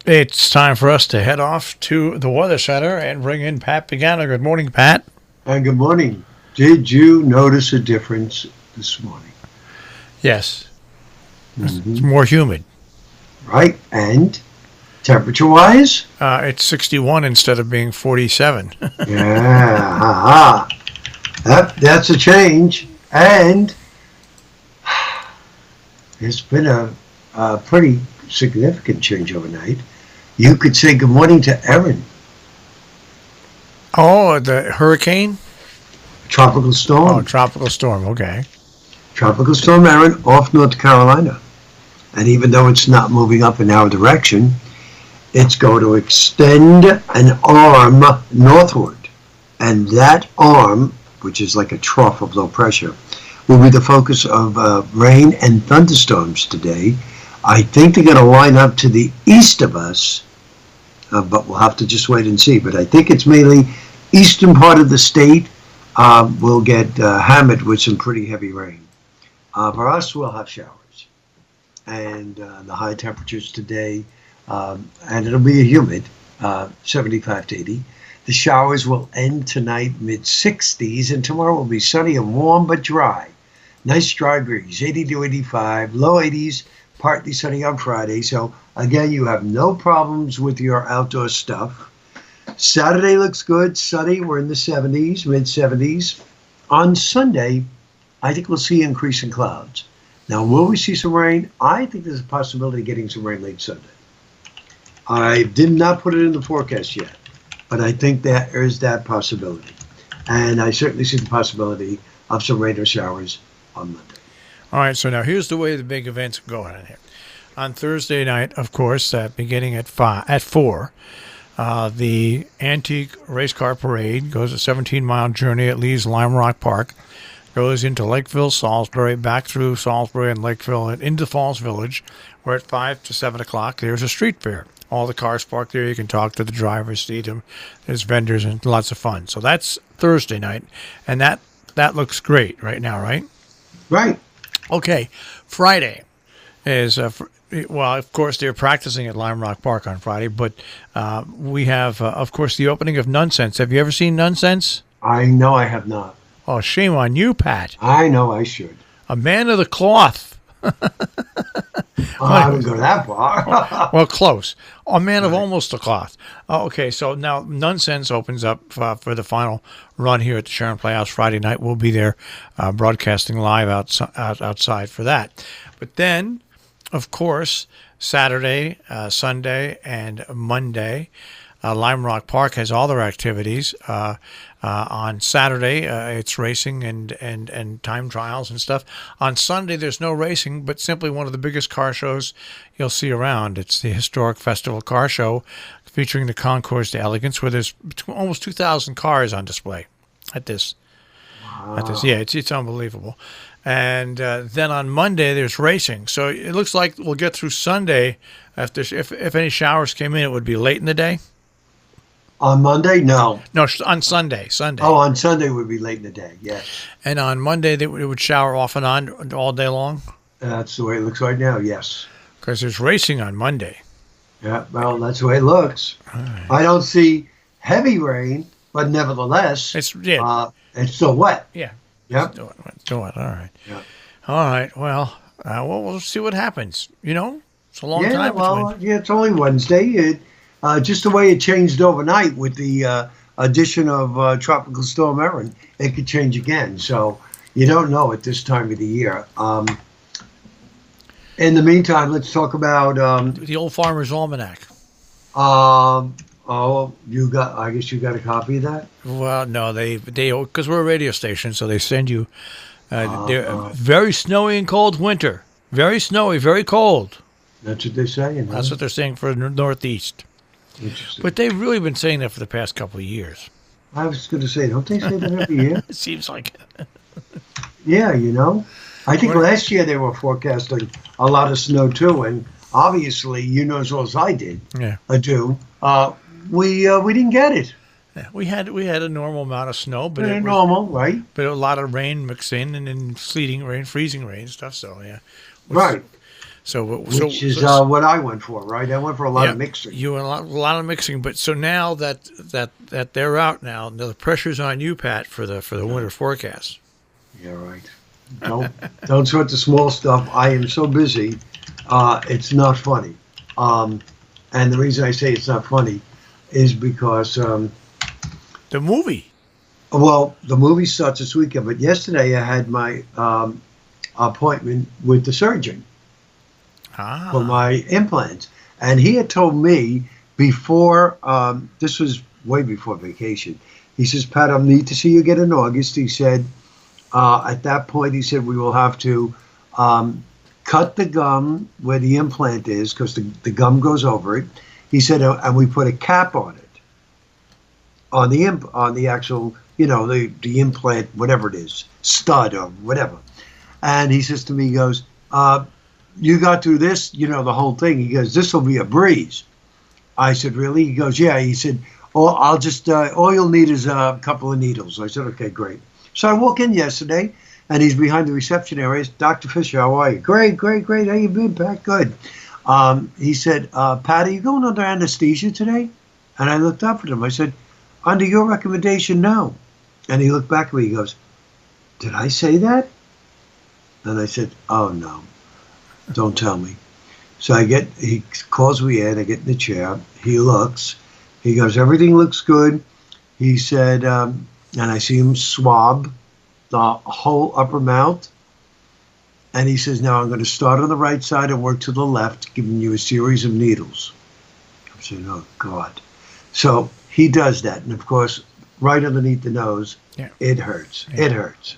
It's time for us to head off to the Weather Center and bring in Pat Pagano. Good morning, Pat. And good morning. Did you notice a difference this morning? Yes. It's Mm-hmm. more humid. Right. And temperature-wise? It's 61 instead of being 47. Yeah. Ha-ha. That's a change. And it's been a pretty significant change overnight. You could say good morning to Erin. Oh, the hurricane? Tropical Oh, storm. tropical storm. Okay. Tropical storm Erin off North Carolina. And even though it's not moving up in our direction, it's going to extend an arm northward. And that arm, which is like a trough of low pressure, will be the focus of rain and thunderstorms today. I think they're going to line up to the east of us, but we'll have to just wait and see. But I think it's mainly eastern part of the state will get hammered with some pretty heavy rain. For us, we'll have showers. And the high temperatures today, and it'll be humid, 75 to 80. The showers will end tonight mid-60s, and tomorrow will be sunny and warm but dry. Nice dry breeze, 80 to 85, low 80s, partly sunny on Friday. So, again, you have no problems with your outdoor stuff. Saturday looks good, sunny. We're in the 70s, mid-70s. On Sunday, I think we'll see increase in clouds. Now, will we see some rain? I think there's a possibility of getting some rain late Sunday. I did not put it in the forecast yet, but I think there is that possibility. And I certainly see the possibility of some rain or showers on Monday. All right, so now here's the way the big events are going on here. On Thursday night, of course, beginning at 4, the Antique Race Car Parade goes a 17-mile journey. It leaves Lime Rock Park, goes into Lakeville, Salisbury, back through Salisbury and Lakeville, and into Falls Village, where at 5 to 7 o'clock there's a street fair. All the cars parked there. You can talk to the drivers, see them. There's vendors and lots of fun. So that's Thursday night, and that looks great right now, right? Right. Okay, Friday is, well, of course, they're practicing at Lime Rock Park on Friday, but we have, of course, the opening of Nonsense. Have you ever seen Nonsense? I know I have not. Oh, shame on you, Pat. I know I should. A man of the cloth. I wouldn't go that far. Well, close. A man of almost the cloth. Okay, so now Nonsense opens up for the final run here at the Sharon Playhouse Friday night. We'll be there broadcasting live outside for that. But then, of course, Saturday, Sunday, and Monday, Lime Rock Park has all their activities. On Saturday, it's racing and time trials and stuff. On Sunday, there's no racing, but simply one of the biggest car shows you'll see around. It's the Historic Festival Car Show featuring the Concours d'Elegance, where there's almost 2,000 cars on display at this. Wow. Yeah, it's unbelievable. And then on Monday, there's racing. So it looks like we'll get through Sunday. If any showers came in, it would be late in the day. On Monday? No. No, on Sunday. Oh, on Sunday would be late in the day, yes. And on Monday, it would shower off and on all day long? That's the way it looks right now, yes. Because there's racing on Monday. Yeah, well, that's the way it looks. Right. I don't see heavy rain, but nevertheless, It's still wet. Yeah. Yep. Do it. All right. Yeah. All right. Well, we'll see what happens. It's a long time between. Yeah, it's only Wednesday. Just the way it changed overnight with the addition of Tropical Storm Erin, it could change again. So you don't know at this time of the year. In the meantime, let's talk about the Old Farmer's Almanac. I guess you got a copy of that? Well, no, they because we're a radio station, so they send you. Very snowy and cold winter. Very snowy, very cold. That's what they're saying. That's what they're saying for the Northeast. Interesting. But they've really been saying that for the past couple of years. I was going to say, don't they say that every year? It seems like it. Yeah, I think last year they were forecasting a lot of snow too, and obviously, you know as well as I did. Yeah. I do. We didn't get it. Yeah, we had a normal amount of snow, but normal, right? But a lot of rain mixed in, and then sleeting rain, freezing rain stuff. So yeah. Right. which is what I went for, right? I went for a lot of mixing. You went a lot of mixing, but so now that they're out now the pressure's on you, Pat, for the winter forecast. Yeah, right. Don't sweat the small stuff. I am so busy. It's not funny. And the reason I say it's not funny is because the movie. Well, the movie starts this weekend, but yesterday I had my appointment with the surgeon for my implants. And he had told me before, this was way before vacation, he says, Pat, I need to see you again in August. He said, at that point, he said, we will have to cut the gum where the implant is because the gum goes over it. He said, and we put a cap on it, on the actual, the implant, whatever it is, stud or whatever. And he says to me, he goes, you got through this, the whole thing. He goes, this will be a breeze. I said, really? He goes, yeah. He said, I'll just, all you'll need is a couple of needles. I said, okay, great. So I walk in yesterday, and he's behind the reception area. Dr. Fisher, how are you? Great. How you been, Pat? Good. He said, Pat, are you going under anesthesia today? And I looked up at him. I said, under your recommendation, no. And he looked back at me. He goes, did I say that? And I said, oh, no. Don't tell me. So he calls me in. I get in the chair. He looks. He goes, everything looks good. He said, and I see him swab the whole upper mouth. And he says, now I'm going to start on the right side and work to the left, giving you a series of needles. I said, oh, God. So he does that. And, of course, right underneath the nose, it hurts. Yeah. It hurts.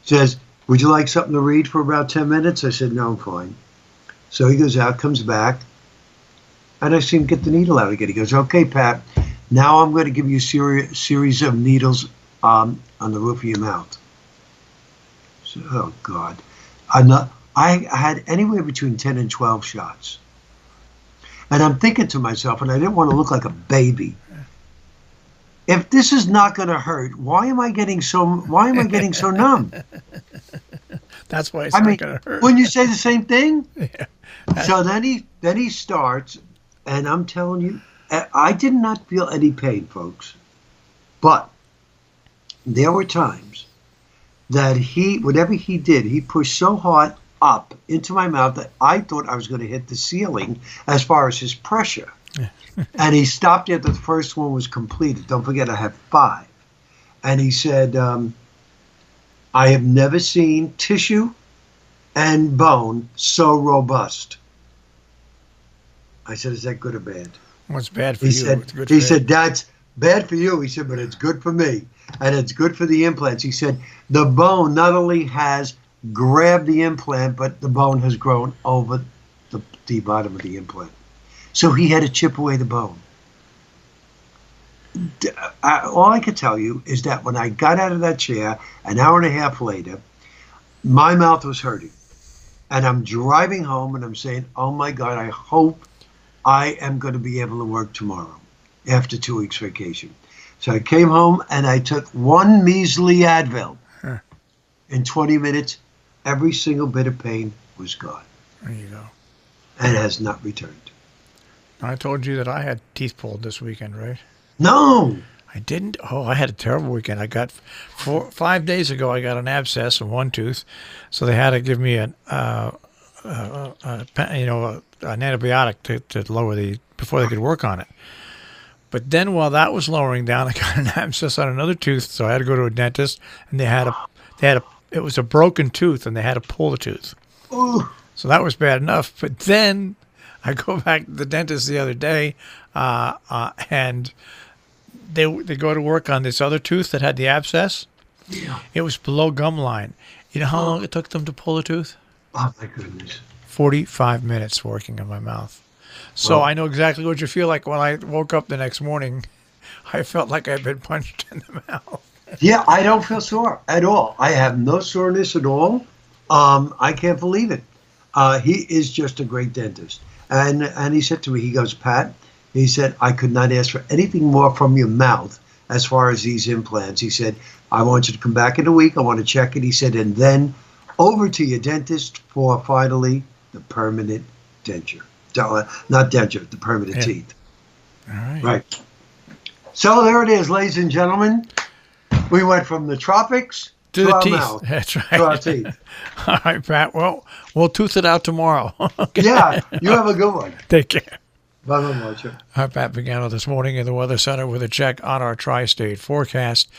Says, would you like something to read for about 10 minutes? I said, no, I'm fine. So he goes out, comes back, and I see him get the needle out again. He goes, okay, Pat, now I'm going to give you a series of needles on the roof of your mouth. So, oh, God. I had anywhere between 10 and 12 shots. And I'm thinking to myself, and I didn't want to look like a baby, if this is not going to hurt, why am I getting so numb? That's why it's not going to hurt. Wouldn't you say the same thing? Yeah. So then he starts, and I'm telling you, I did not feel any pain, folks. But there were times that whatever he did, he pushed so hard up into my mouth that I thought I was going to hit the ceiling as far as his pressure. And he stopped after the first one was completed. Don't forget, I have 5. And he said, I have never seen tissue and bone so robust. I said, is that good or bad? What's bad for you? He said, that's bad for you. He said, but it's good for me. And it's good for the implants. He said, the bone not only has grabbed the implant, but the bone has grown over the bottom of the implant. So he had to chip away the bone. All I could tell you is that when I got out of that chair, an hour and a half later, my mouth was hurting. And I'm driving home and I'm saying, oh my God, I hope I am going to be able to work tomorrow after 2 weeks vacation. So I came home and I took one measly Advil. In 20 minutes, every single bit of pain was gone. There you go. And has not returned. I told you that I had teeth pulled this weekend, right? No. I didn't. Oh, I had a terrible weekend. I got 5 days ago. I got an abscess in one tooth, so they had to give me an antibiotic to lower before they could work on it. But then while that was lowering down, I got an abscess on another tooth, so I had to go to a dentist, and it was a broken tooth, and they had to pull the tooth. Ooh. So that was bad enough. But then I go back to the dentist the other day, and they go to work on this other tooth that had the abscess. Yeah. It was below gum line. You know how long it took them to pull the tooth? Oh, my goodness. 45 minutes working on my mouth. So I know exactly what you feel like when I woke up the next morning. I felt like I'd been punched in the mouth. Yeah, I don't feel sore at all. I have no soreness at all. I can't believe it. He is just a great dentist. And he said to me, he goes, Pat, he said, I could not ask for anything more from your mouth as far as these implants. He said, I want you to come back in a week. I want to check it. He said, and then over to your dentist for finally the permanent denture. Not denture, the permanent teeth. All right. Right. So there it is, ladies and gentlemen. We went from the tropics To the our teeth. mouth, That's right. to our teeth. All right, Pat. Well, we'll tooth it out tomorrow. Okay. Yeah, you have a good one. Take care. Bye-bye, Marcia. All right, Pat Pagano this morning in the Weather Center with a check on our tri-state forecast.